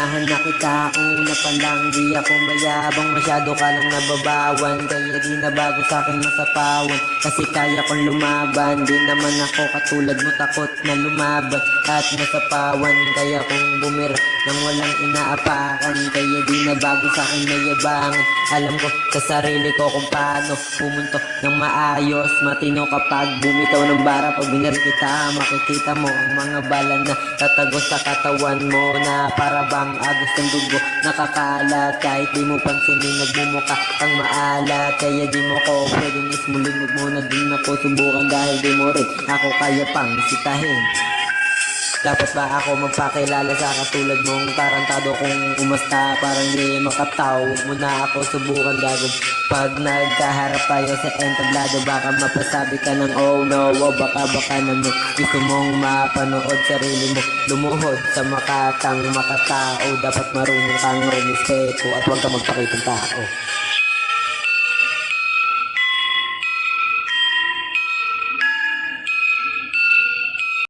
Unahan na kita, una pa lang di ako mayabang. Masyado ka lang nababawan, kaya di na bago sa'kin masapawan. Kasi kaya kong lumaban, di naman ako katulad mo takot na lumaban at masapawan. Kaya kung bumira nang walang inaapakan, kaya di na bago sa'kin mayabangan. Alam ko sa sarili ko kung paano pumunto ng maayos. Matino kapag bumitaw ng bara, pag binir kita makikita mo ang mga bala na tatago sa katawan mo, na para bang agos ng dugo nakakalat. Kahit di mo pansinin, nagmumukha kang maalat. Kaya di mo ko pwedeng ismulin, huwag mo na din ako subukan, dahil di mo rin ako kaya pang sitahin. Dapat ba ako magpakilala sa katulad mong tarantado? Kung umasta parang di makataw, huwag mo na ako subukan gago. Pag nagkaharap tayo sa entablado, baka mapasabi ka ng oh no, o baka naman gusto mong mapanood sarili mo lumuhod sa makatang makatao. Dapat marunong kang rumispeto at huwag ka magpakitang tao.